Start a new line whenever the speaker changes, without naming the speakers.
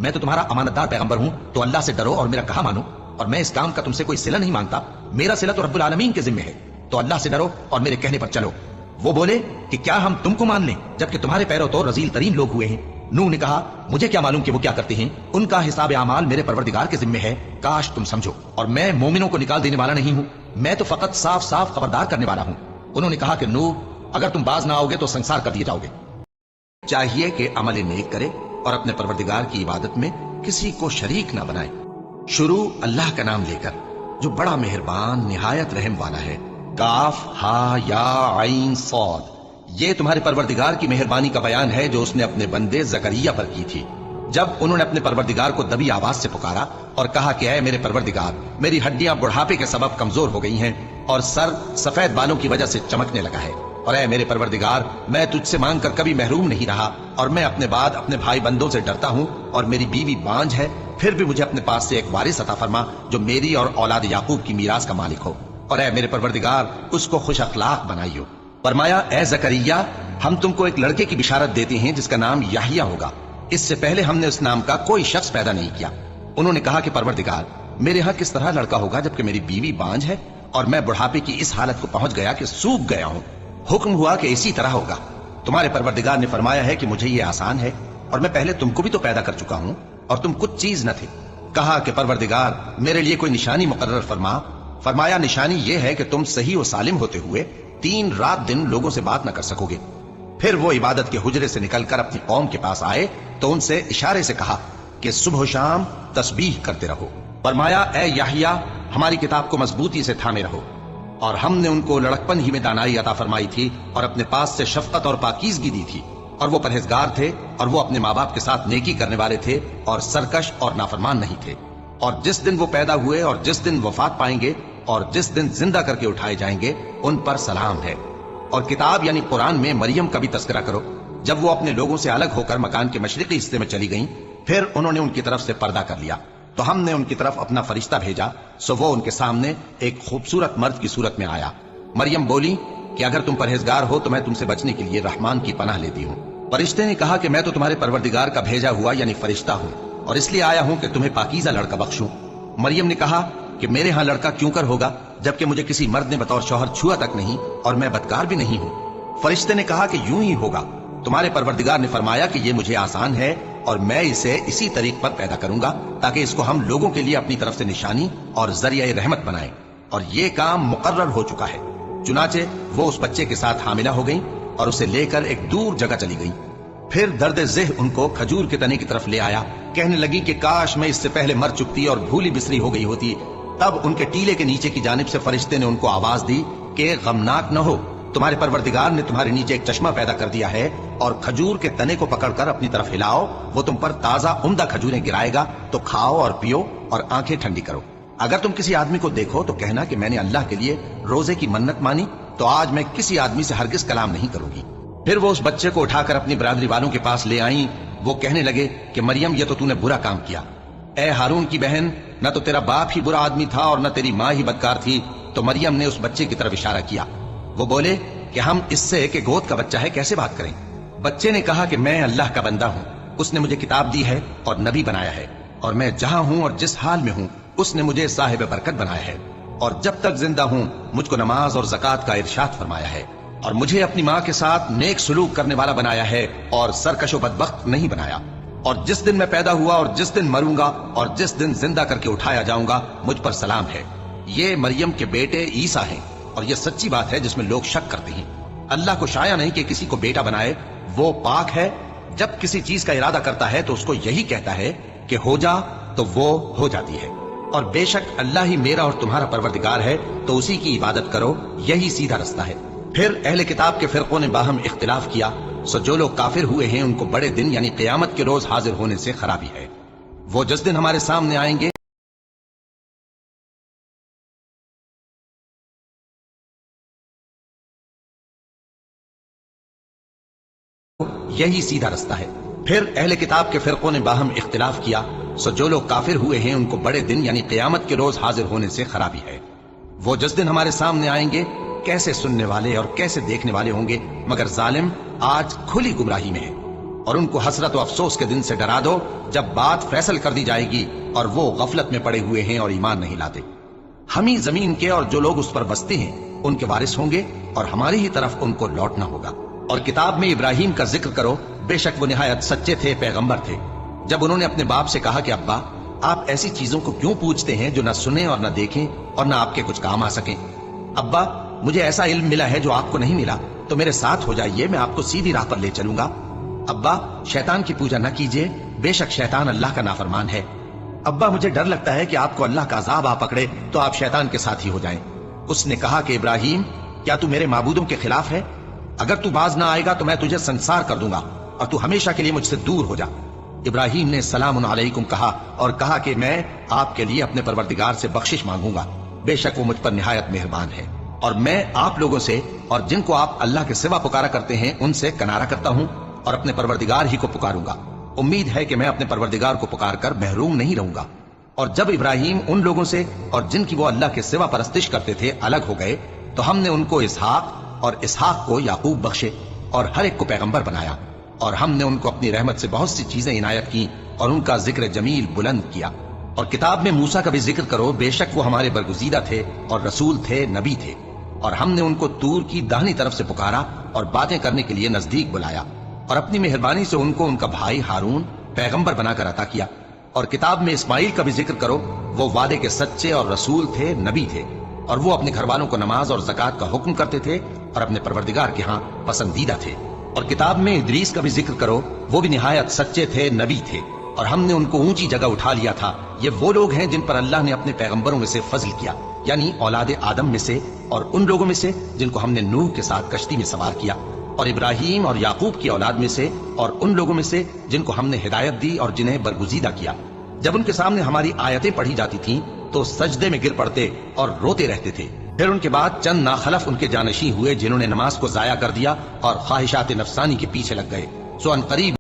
میں تو تمہارا امانتدار پیغمبر ہوں، تو اللہ سے ڈرو اور میرا کہا مانو، اور میں اس کام کا تم سے کوئی صلہ نہیں مانگتا، میرا صلہ تو رب العالمین کے ذمہ ہے، تو اللہ سے ڈرو اور میرے کہنے پر چلو۔ وہ بولے کہ کیا ہم تم کو مان لیں جبکہ تمہارے پیرو تو رذیل ترین لوگ ہوئے ہیں؟ نوح نے کہا مجھے کیا معلوم کہ وہ کیا کرتے ہیں، ان کا حساب اعمال میرے پروردگار کے ذمہ ہے، کاش تم سمجھو، اور میں مومنوں کو نکال دینے والا نہیں ہوں، میں تو فقط صاف صاف خبردار کرنے والا ہوں۔ انہوں نے کہا کہ نوح اگر تم باز نہ آؤ گے تو سنسار کر دیے جاؤ گے۔ چاہیے کہ عمل نیک کرے اور اپنے پروردگار کی عبادت میں کسی کو شریک نہ بنائے۔ شروع اللہ کا نام لے کر جو بڑا مہربان نہایت رحم والا ہے۔ کاف ہا یا عین صاد، یہ تمہارے پروردگار کی مہربانی کا بیان ہے جو اس نے اپنے بندے زکریا پر کی تھی جب انہوں نے اپنے پروردگار کو دبی آواز سے پکارا اور کہا کہ اے میرے پروردگار، میری ہڈیاں بڑھاپے کے سبب کمزور ہو گئی ہیں اور سر سفید بالوں کی وجہ سے چمکنے لگا ہے، اور اے میرے پروردگار، میں تجھ سے مانگ کر کبھی محروم نہیں رہا، اور میں اپنے بعد اپنے بھائی بندوں سے ڈرتا ہوں، اور میری بیوی بانجھ ہے، پھر بھی مجھے اپنے پاس سے ایک وارث عطا فرما جو میری اور اولاد یعقوب کی میراث کا مالک ہو، اور اے میرے پروردگار، اس کو خوش اخلاق بنائیو۔ فرمایا اے زکریا، ہم تم کو ایک لڑکے کی بشارت دیتے ہیں جس کا نام یحییٰ ہوگا، اس سے پہلے ہم نے اس نام کا کوئی شخص پیدا نہیں کیا۔ انہوں نے کہا کہ پروردگار، میرے ہاں کس طرح لڑکا ہوگا جبکہ میری بیوی بانجھ ہے اور میں بڑھاپے کی اس حالت کو پہنچ گیا کہ سوکھ گیا ہوں؟ حکم ہوا کہ اسی طرح ہوگا۔ تمہارے پروردگار نے فرمایا ہے کہ مجھے یہ آسان ہے، اور میں پہلے تم کو بھی تو پیدا کر چکا ہوں اور تم کچھ چیز نہ تھے۔ کہا کہ پروردگار، میرے لیے کوئی نشانی مقرر فرما۔ فرمایا نشانی یہ ہے کہ تم صحیح و سالم ہوتے ہوئے 3 رات دن لوگوں سے بات نہ کر سکو گے۔ پھر وہ عبادت کے حجرے سے نکل کر اپنی قوم کے پاس آئے تو ان سے اشارے سے کہا کہ صبح و شام تسبیح کرتے رہو۔ فرمایا اے یحییٰ، ہماری کتاب کو مضبوطی سے تھامے رہو، اور ہم نے ان کو لڑکپن ہی میں دانائی عطا فرمائی تھی اور اپنے پاس سے شفقت اور پاکیزگی دی تھی، اور وہ پرہیزگار تھے اور وہ اپنے ماں باپ کے ساتھ نیکی کرنے والے تھے اور سرکش اور نافرمان نہیں تھے۔ اور جس دن وہ پیدا ہوئے اور جس دن وفات پائیں گے اور جس دن زندہ کر کے اٹھائے جائیں گے ان پر سلام ہے۔ اور کتاب یعنی قرآن میں مریم کا بھی تذکرہ کرو، جب وہ اپنے لوگوں سے الگ ہو کر مکان کے مشرقی حصے میں چلی گئیں، پھر انہوں نے ان کی طرف سے پردہ کر لیا، تو ہم نے ان کی طرف اپنا فرشتہ بھیجا، سو وہ ان کے سامنے ایک خوبصورت مرد کی صورت میں آیا۔ مریم بولی کہ اگر تم پرہیزگار ہو تو میں تم سے بچنے کے لیے رحمان کی پناہ لیتی ہوں۔ فرشتے نے کہا کہ میں تو تمہارے پروردگار کا بھیجا ہوا یعنی فرشتہ ہوں، اور اس لیے آیا ہوں کہ تمہیں پاکیزہ لڑکا بخشوں۔ مریم نے کہا کہ میرے ہاں لڑکا کیوں کر ہوگا جبکہ مجھے کسی مرد نے بطور شوہر چھوا تک نہیں اور میں بدکار بھی نہیں ہوں۔ فرشتے نے کہا کہ یوں ہی ہوگا، تمہارے پروردگار نے فرمایا کہ یہ مجھے آسان ہے اور میں اسے اسی طریق پر پیدا کروں گا تاکہ اس کو ہم لوگوں کے لیے اپنی طرف سے نشانی اور ذریعہ رحمت بنائیں، اور یہ کام مقرر ہو چکا ہے۔ چنانچہ وہ اس بچے کے ساتھ حاملہ ہو گئیں اور اسے لے کر ایک دور جگہ چلی گئیں۔ پھر درد ذہ ان کو کھجور کے تنے کی طرف لے آیا، کہنے لگی کہ کاش میں اس سے پہلے مر چکتی اور بھولی بسری ہو گئی ہوتی۔ تب ان کے ٹیلے کے نیچے کی جانب سے فرشتے نے ان کو آواز دی کہ غمناک نہ ہو، تمہارے پروردگار نے تمہارے نیچے ایک چشمہ پیدا کر دیا ہے، اور کھجور کے تنے کو پکڑ کر اپنی طرف ہلاؤ، وہ تم پر تازہ عمدہ کھجوریں گرائے گا، تو کھاؤ اور پیو اور آنکھیں ٹھنڈی کرو۔ اگر تم کسی آدمی کو دیکھو تو کہنا کہ میں نے اللہ کے لیے روزے کی منت مانی، تو آج میں کسی آدمی سے ہرگز کلام نہیں کروں گی۔ پھر وہ اس بچے کو اٹھا کر اپنی برادری والوں کے پاس لے آئیں۔ وہ کہنے لگے کہ مریم، یہ تو نے برا کام کیا۔ اے ہارون کی بہن، نہ تو تیرا باپ ہی برا آدمی تھا اور نہ تیری ماں ہی بدکار تھی۔ تو مریم نے اس بچے کی طرف اشارہ کیا۔ وہ بولے کہ ہم اس سے کہ گود کا بچہ ہے کیسے بات کریں؟ بچے نے کہا کہ میں اللہ کا بندہ ہوں، اس نے مجھے کتاب دی ہے اور نبی بنایا ہے، اور میں جہاں ہوں اور جس حال میں ہوں اس نے مجھے صاحب برکت بنایا ہے، اور جب تک زندہ ہوں مجھ کو نماز اور زکوٰۃ کا ارشاد فرمایا ہے، اور مجھے اپنی ماں کے ساتھ نیک سلوک کرنے والا بنایا ہے اور سرکش و بدبخت نہیں بنایا، اور جس دن میں پیدا ہوا اور جس دن مروں گا اور جس دن زندہ کر کے اٹھایا جاؤں گا مجھ پر سلام ہے۔ یہ مریم کے بیٹے عیسیٰ ہیں، اور یہ سچی بات ہے جس میں لوگ شک کرتے ہیں۔ اللہ کو شایع نہیں کہ کسی کو بیٹا بنائے، وہ پاک ہے، جب کسی چیز کا ارادہ کرتا ہے تو اس کو یہی کہتا ہے کہ ہو جا تو وہ ہو جاتی ہے، اور بے شک اللہ ہی میرا اور تمہارا پروردگار ہے، تو اسی کی عبادت کرو، یہی سیدھا رستہ ہے۔ پھر اہل کتاب کے فرقوں نے باہم اختلاف کیا، سو جو لوگ کافر ہوئے ہیں ان کو بڑے دن یعنی قیامت کے روز حاضر ہونے سے خرابی ہے۔ وہ جس دن ہمارے سامنے آئیں گے یہی سیدھا رستہ ہے۔ پھر اہل کتاب کے فرقوں نے باہم اختلاف کیا، سو جو لوگ کافر ہوئے ہیں ان کو بڑے دن یعنی قیامت کے روز حاضر ہونے سے خرابی ہے۔ وہ جس دن ہمارے سامنے آئیں گے کیسے سننے والے اور کیسے دیکھنے والے ہوں گے، مگر ظالم آج کھلی گمراہی میں ہے۔ اور ان کو حسرت و افسوس کے دن سے ڈرا دو جب بات فیصل کر دی جائے گی اور وہ غفلت میں پڑے ہوئے ہیں اور ایمان نہیں لاتے۔ ہم ہی زمین کے اور جو لوگ اس پر بستے ہیں ان کے وارث ہوں گے اور ہماری ہی طرف ان کو لوٹنا ہوگا۔ اور کتاب میں ابراہیم کا ذکر کرو، بے شک وہ نہایت سچے تھے، پیغمبر تھے۔ جب انہوں نے اپنے باپ سے کہا کہ ابا آپ ایسی چیزوں کو کیوں پوچھتے ہیں جو نہ سنیں اور نہ دیکھیں اور نہ آپ کے کچھ کام آ سکیں؟ ابا مجھے ایسا علم ملا ہے جو آپ کو نہیں ملا، تو میرے ساتھ ہو جائیے، میں آپ کو سیدھی راہ پر لے چلوں گا۔ ابا شیطان کی پوجا نہ کیجیے، بے شک شیطان اللہ کا نافرمان ہے۔ ابا مجھے ڈر لگتا ہے کہ آپ کو اللہ کا عذاب آ پکڑے تو آپ شیطان کے ساتھ ہی ہو جائیں۔ اس نے کہا کہ ابراہیم کیا تو میرے معبودوں کے خلاف ہے؟ اگر تو باز نہ آئے گا تو میں تجھے سنسار کر دوں گا اور تو ہمیشہ کے لیے مجھ سے دور ہو جا۔ ابراہیم نے سلام علیکم کہا اور کہا کہ میں آپ کے لیے اپنے پروردگار سے بخشش مانگوں گا، بے شک وہ مجھ پر نہایت مہربان ہے، اور میں آپ لوگوں سے اور جن کو آپ اللہ کے سوا پکارا کرتے ہیں ان سے کنارہ کرتا ہوں اور اپنے پروردگار ہی کو پکاروں گا۔ امید ہے کہ میں اپنے پروردگار کو پکار کر محروم نہیں رہوں گا۔ اور جب ابراہیم ان لوگوں سے اور جن کی وہ اللہ کے سوا پرستش کرتے تھے الگ ہو گئے تو ہم نے ان کو اسحاق اور اسحاق کو یعقوب بخشے اور ہر ایک کو پیغمبر بنایا، اور ہم نے ان کو اپنی رحمت سے بہت سی چیزیں عنایت کی اور ان کا ذکر جمیل بلند کیا۔ اور کتاب میں موسیٰ کا بھی ذکر کرو، بے شک وہ ہمارے برگزیدہ تھے اور رسول تھے، نبی تھے، اور ہم نے ان کو طور کی داہنی طرف سے پکارا اور باتیں کرنے کے لیے نزدیک بلایا، اور اپنی مہربانی سے ان کو ان کا بھائی ہارون پیغمبر بنا کر عطا کیا۔ اور کتاب میں اسماعیل کا بھی ذکر کرو، وہ وعدے کے سچے اور رسول تھے، نبی تھے، اور وہ اپنے گھر والوں کو نماز اور زکوٰۃ کا حکم کرتے تھے اور اپنے پروردگار کے ہاں پسندیدہ تھے۔ اور کتاب میں ادریس کا بھی ذکر کرو، وہ بھی نہایت سچے تھے، نبی تھے، اور ہم نے ان کو اونچی جگہ اٹھا لیا تھا۔ یہ وہ لوگ ہیں جن پر اللہ نے اپنے پیغمبروں میں سے فضل کیا، یعنی اولاد آدم میں سے اور ان لوگوں میں سے جن کو ہم نے نوح کے ساتھ کشتی میں سوار کیا، اور ابراہیم اور یعقوب کی اولاد میں سے اور ان لوگوں میں سے جن کو ہم نے ہدایت دی اور جنہیں برگزیدہ کیا۔ جب ان کے سامنے ہماری آیتیں پڑھی جاتی تھیں تو سجدے میں گر پڑتے اور روتے رہتے تھے۔ پھر ان کے بعد چند ناخلف ان کے جانشین ہوئے جنہوں نے نماز کو ضائع کر دیا اور خواہشات نفسانی کے پیچھے لگ گئے، سو ان قریب